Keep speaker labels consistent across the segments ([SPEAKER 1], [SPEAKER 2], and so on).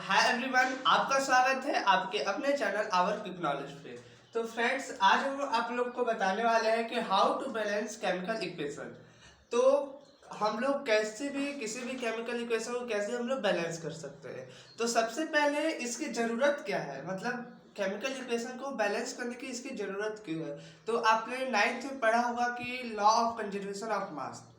[SPEAKER 1] Hi everyone, आपका स्वागत है आपके अपने चैनल आवर क्विक नॉलेज पे। तो फ्रेंड्स, आज हम आप लोग को बताने वाले हैं कि how to balance chemical equation. तो हम लोग कैसे भी किसी भी केमिकल इक्वेशन को कैसे हम लोग बैलेंस कर सकते हैं। तो सबसे पहले इसकी ज़रूरत क्या है, मतलब केमिकल इक्वेशन को बैलेंस करने की इसकी ज़रूरत क्यों है। तो आपने 9th में पढ़ा होगा कि law of conservation of mass.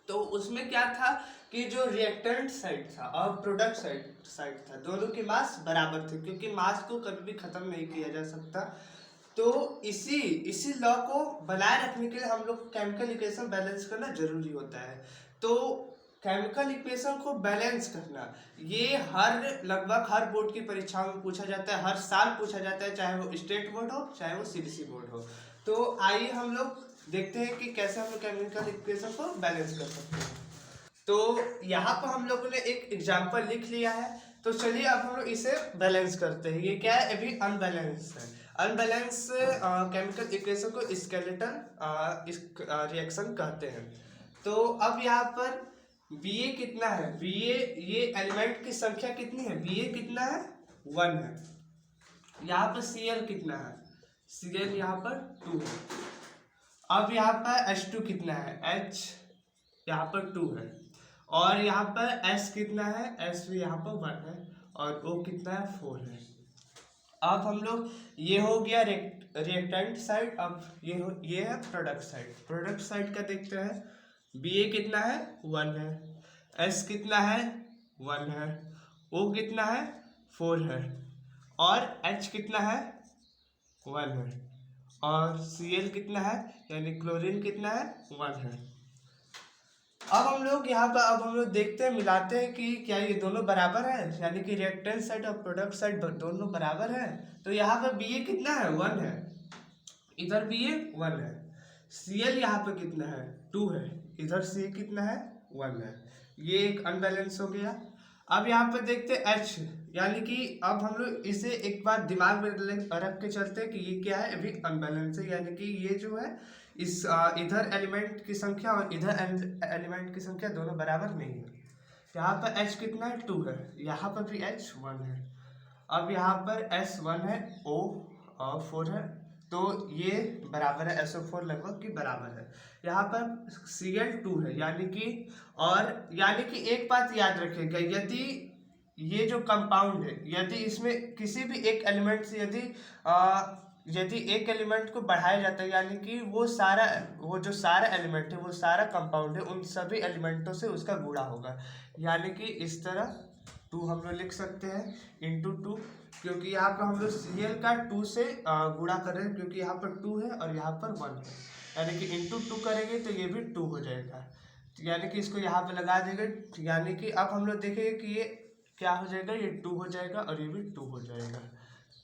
[SPEAKER 1] तो उसमें क्या था कि जो रिएक्टेंट साइड था और प्रोडक्ट साइड था, दोनों की मास बराबर थे, क्योंकि मास को कभी भी खत्म नहीं किया जा सकता। तो इसी लॉ को बनाए रखने के लिए हम लोग केमिकल इक्वेशन बैलेंस करना जरूरी होता है। तो केमिकल इक्वेशन को बैलेंस करना ये लगभग हर बोर्ड की परीक्षाओं में पूछा जाता है, हर साल पूछा जाता है, चाहे वो स्टेट बोर्ड हो चाहे वो सीबीएसई बोर्ड हो। तो आइए हम लोग देखते हैं कि कैसे हम लोग केमिकल इक्वेशन को बैलेंस कर सकते हैं। तो यहाँ पर हम लोगों ने एक एग्जाम्पल लिख लिया है, तो चलिए अब हम लोग इसे बैलेंस करते हैं। ये क्या है, अभी अनबैलेंस है। अनबैलेंस केमिकल इक्वेशन को स्केलेटन रिएक्शन कहते हैं। तो अब यहाँ पर बी ए कितना है, बी ये एलिमेंट की संख्या कितनी है, बी ए कितना है 1 है। यहाँ पर सी एल कितना है, सी एल यहाँ पर 2 है। अब यहाँ पर H2 कितना है, H यहाँ पर 2 है। और यहाँ पर S कितना है, S भी यहाँ पर 1 है। और O कितना है, 4 है। अब हम लोग ये हो गया रिएक्टेंट साइड। अब ये है प्रोडक्ट साइड। प्रोडक्ट साइड का देखते हैं। बी ए कितना है 1 है, S कितना है 1 है, O कितना है 4 है, और H कितना है 1 है, और Cl कितना है यानी क्लोरीन कितना है 1 है। अब हम लोग देखते हैं, मिलाते हैं कि क्या ये दोनों बराबर है, यानी कि रिएक्टेंट साइड और प्रोडक्ट साइड दोनों बराबर है। तो यहाँ पर बी ए कितना है 1 है, इधर बी ए 1 है। Cl यहाँ पर कितना है 2 है, इधर Ca कितना है 1 है। ये एक अनबैलेंस हो गया। अब यहाँ पर देखते हैं H, यानी कि अब हम लोग इसे एक बार दिमाग में रख के चलते हैं कि ये क्या है, अभी अनबैलेंस है, यानी कि ये जो है इस इधर एलिमेंट की संख्या और इधर एलिमेंट की संख्या दोनों बराबर नहीं है। यहाँ पर H कितना है 2 है, यहाँ पर भी H 1 है। अब यहाँ पर S 1 है, O 4 है, तो ये बराबर है, SO4 लगभग की बराबर है। यहाँ पर Cl 2 है, यानी कि एक बात याद रखिएगा, यदि ये जो कंपाउंड है, यदि इसमें किसी भी एक एलिमेंट से यदि एक एलिमेंट को बढ़ाया जाता है, यानी कि वो जो सारा एलिमेंट है, वो सारा कंपाउंड है, उन सभी एलिमेंटों से उसका गुणा होगा। यानी कि इस तरह 2 हम लोग लिख सकते हैं इंटू 2, क्योंकि यहाँ पर हम लोग Cl का 2 से गुणा कर रहे हैं, क्योंकि यहाँ पर 2 है और यहाँ पर 1 है, यानी कि इंटू 2 करेंगे तो ये भी 2 हो जाएगा। यानी कि इसको यहाँ पे लगा देंगे, यानी कि अब हम लोग देखेंगे कि ये क्या हो जाएगा, ये 2 हो जाएगा और ये भी 2 हो जाएगा।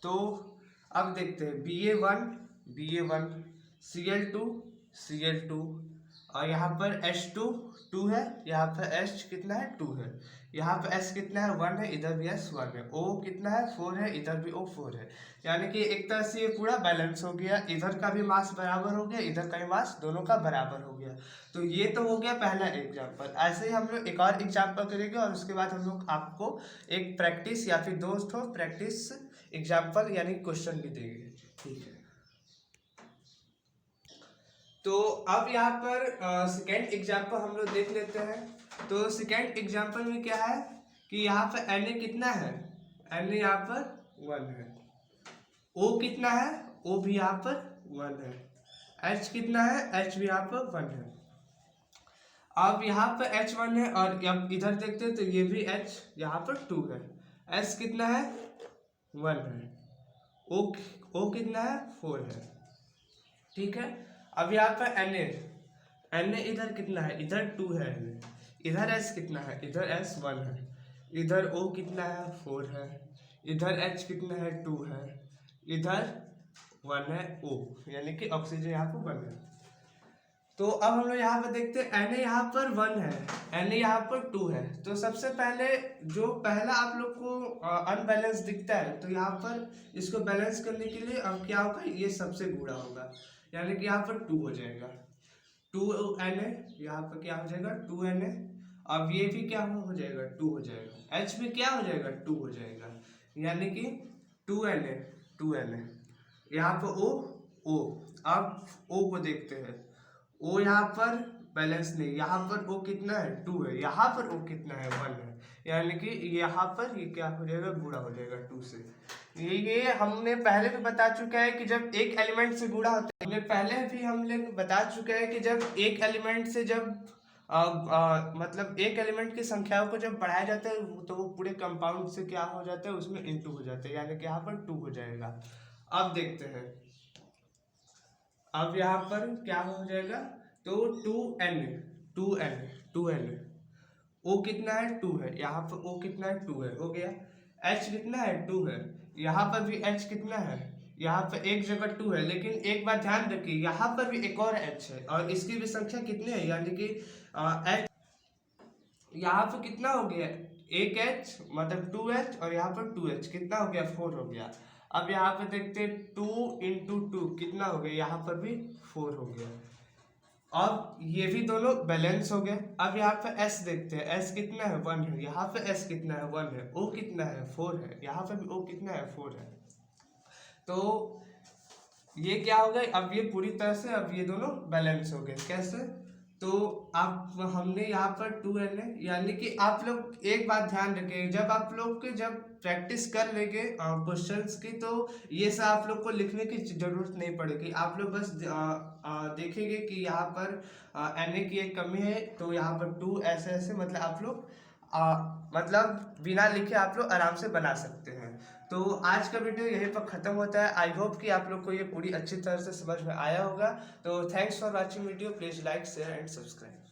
[SPEAKER 1] तो अब देखते हैं Ba1 Cl2 और यहाँ पर H2 2 है, यहाँ पर H कितना है 2 है, यहाँ पर S कितना है 1 है, इधर भी S 1 है, O कितना है 4 है, इधर भी O 4 है। यानी कि एक तरह से ये पूरा बैलेंस हो गया, इधर का भी मास बराबर हो गया, इधर का भी मास दोनों का बराबर हो गया। तो ये तो हो गया पहला एग्जाम्पल। ऐसे ही हम लोग एक और एग्जाम्पल करेंगे और उसके बाद हम लोग आपको एक प्रैक्टिस या फिर दोस्त हो प्रैक्टिस एग्जाम्पल यानी क्वेश्चन भी देंगे, ठीक है। तो अब यहाँ पर सेकेंड एग्जाम्पल हम लोग देख लेते हैं। तो सेकेंड एग्जाम्पल में क्या है कि यहाँ पर Na कितना है, Na यहाँ पर 1 है, O कितना है, O भी यहाँ पर 1 है, H कितना है, H भी यहाँ पर 1 है। अब यहाँ पर H 1 है और अब इधर देखते हैं तो ये भी H यहाँ पर 2 है, S कितना है 1 है, O कितना है 4 है, ठीक है। अब यहाँ पर Na इधर कितना है, इधर 2 है Na, इधर S कितना है, इधर S 1 है, इधर O कितना है 4 है, इधर H कितना है 2 है, इधर 1 है O, यानी कि ऑक्सीजन यहाँ पर 1 है। तो अब हम लोग यहाँ पर देखते हैं Na यहाँ पर 1 है, Na यहाँ पर 2 है। तो सबसे पहले जो पहला आप लोग को अनबैलेंस दिखता है, तो यहाँ पर इसको बैलेंस करने के लिए अब क्या होगा, ये सबसे गुणा होगा, यानी कि यहाँ पर 2 हो जाएगा, 2 Na, यहाँ पर क्या हो जाएगा 2 Na, अब ये भी क्या हो जाएगा, 2 हो जाएगा। H भी क्या हो जाएगा, 2 हो जाएगा, यानी कि 2Na। यहाँ पर O। अब O को देखते हैं, O यहाँ पर बैलेंस नहीं, यहाँ पर O कितना है, 2 है, यहाँ पर O कितना है, 1 है, यानी कि यहाँ पर ये क्या हो जाएगा, गुणा हो जाएगा 2 से। ये हमने पहले भी बता चुका है कि जब एक एलिमेंट से गुणा होता है, पहले भी हम लोग बता चुके हैं कि जब एक एलिमेंट से जब मतलब एक एलिमेंट की संख्याओं को जब बढ़ाया जाता है तो वो पूरे कंपाउंड से क्या हो जाता है, उसमें इनटू हो जाता है, यानी कि यहाँ पर 2 हो जाएगा। अब देखते हैं, अब यहाँ पर क्या हो जाएगा, तो 2n। O कितना है, 2 है, यहाँ पर O कितना है, 2 है, हो गया। H कितना है, 2 है, यहाँ पर भी H कितना है, यहाँ पर एक जगह 2 है, लेकिन एक बात ध्यान रखिए, यहाँ पर भी एक और H है और इसकी भी संख्या कितनी है, यानी कि H यहाँ पर कितना हो गया, एक H मतलब 2H और यहाँ पर 2H कितना हो गया, 4 हो गया। अब यहाँ पर देखते हैं 2 × 2 कितना हो गया, यहाँ पर भी 4 हो गया। अब ये भी दोनों बैलेंस हो गए। अब यहाँ पे S देखते हैं, S कितना है, 1 है, यहाँ पे S कितना है, 1 है, O कितना है, 4 है, यहाँ पे भी O कितना है, 4 है। तो ये क्या हो गया, अब ये पूरी तरह से अब ये दोनों बैलेंस हो गए। कैसे, तो आप हमने यहाँ पर 2n है, यानी कि आप लोग एक बात ध्यान रखें, जब आप लोग जब प्रैक्टिस कर लेंगे क्वेश्चंस की, तो ये सब आप लोग को लिखने की जरूरत नहीं पड़ेगी। आप लोग बस देखेंगे कि यहाँ पर Na की एक कमी है, तो यहाँ पर 2 ऐसे ऐसे, मतलब आप लोग मतलब बिना लिखे आप लोग आराम से बना सकते हैं। तो आज का वीडियो यहीं पर ख़त्म होता है। आई होप कि आप लोग को ये पूरी अच्छी तरह से समझ में आया होगा। तो thanks for watching video, please like share and subscribe.